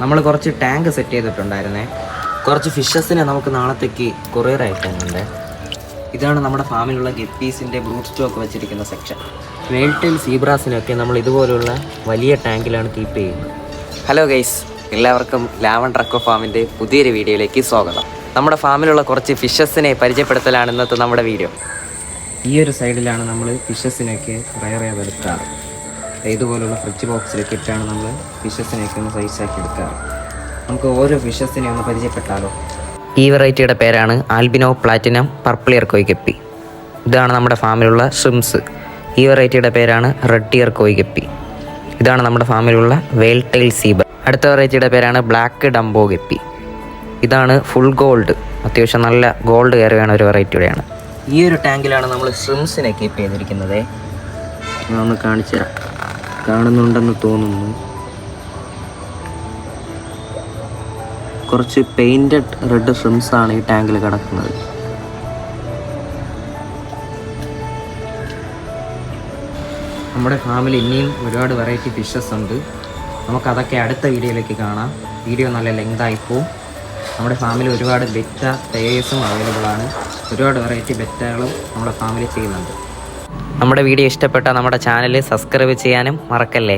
നമ്മൾ കുറച്ച് tank set ചെയ്തിട്ടുണ്ടായിരുന്നേ. കുറച്ച് ഫിഷസിനെ നമുക്ക് നാളത്തേക്ക് കൊറിയർ അയക്കാനുണ്ട്. ഇതാണ് നമ്മുടെ ഫാമിലുള്ള ഗപ്പീസിൻ്റെ ബ്രൂട്ട് സ്റ്റോക്ക് വെച്ചിരിക്കുന്ന സെക്ഷൻ. വെയിൽടെയിൽ സീബ്രാസിനൊക്കെ നമ്മൾ ഇതുപോലുള്ള വലിയ ടാങ്കിലാണ് കീപ്പ് ചെയ്യുന്നത്. ഹലോ ഗൈസ്, എല്ലാവർക്കും ലാവണ്ടർ അക്വ ഫാമിൻ്റെ പുതിയൊരു വീഡിയോയിലേക്ക് സ്വാഗതം. നമ്മുടെ ഫാമിലുള്ള കുറച്ച് ഫിഷസിനെ പരിചയപ്പെടുത്തലാണ് ഇന്നത്തെ നമ്മുടെ വീഡിയോ. ഈ ഒരു സൈഡിലാണ് നമ്മൾ ഫിഷസിനൊക്കെ റയർ എടുക്കാറ്. ഇതുപോലുള്ള ഫ്രിഡ്ജ് ബോക്സിലൊക്കെ ഇട്ടാണ് നമ്മൾ ഫിഷസിനെയൊക്കെ ഒന്ന് സൈസാക്കി എടുക്കാറ്. നമുക്ക് ഓരോ ഫിഷസിനെ ഒന്ന് പരിചയപ്പെട്ടാലോ. ഈ വെറൈറ്റിയുടെ പേരാണ് ആൽബിനോ പ്ലാറ്റിനം പർപ്പിൾ ഇയർ കോയി ഗപ്പി. ഇതാണ് നമ്മുടെ ഫാമിലുള്ള ഷ്രിംസ്. ഈ വെറൈറ്റിയുടെ പേരാണ് റെഡ് ഇയർ കോയി ഗപ്പി. ഇതാണ് നമ്മുടെ ഫാമിലുള്ള വെയിൽടെയിൽ സീബർ. അടുത്ത വെറൈറ്റിയുടെ പേരാണ് ബ്ലാക്ക് ഡംബോ ഗപ്പി. ഇതാണ് ഫുൾ ഗോൾഡ്, അത്യാവശ്യം നല്ല ഗോൾഡ് കയറിയാണ് ഒരു വെറൈറ്റിയുടെയാണ്. ഈ ഒരു ടാങ്കിലാണ് നമ്മൾ ഷ്രിംസിനെ കീപ്പ് ചെയ്തിരിക്കുന്നത്. ഒന്ന് കാണിച്ചു തരാം, കാണുന്നുണ്ടെന്ന് തോന്നുന്നു. കുറച്ച് പെയിൻറ്റഡ് റെഡ് ഷ്രിംസ് ആണ് ഈ ടാങ്കിൽ കിടക്കുന്നത്. നമ്മുടെ ഫാമിൽ ഇനിയും ഒരുപാട് വെറൈറ്റി ഫിഷസ് ഉണ്ട്. നമുക്കതൊക്കെ അടുത്ത വീഡിയോയിലേക്ക് കാണാം. വീഡിയോ നല്ല ലെങ്തായിപ്പോവും. നമ്മുടെ ഫാമിൽ ഒരുപാട് ബെറ്റ പേയേഴ്സും അവൈലബിൾ ആണ്. ഒരുപാട് വെറൈറ്റി ബെറ്റകളും നമ്മുടെ ഫാമിൽ ചെയ്യുന്നുണ്ട്. നമ്മുടെ വീഡിയോ ഇഷ്ടപ്പെട്ടാൽ നമ്മുടെ ചാനൽ സബ്സ്ക്രൈബ് ചെയ്യാനും മറക്കല്ലേ.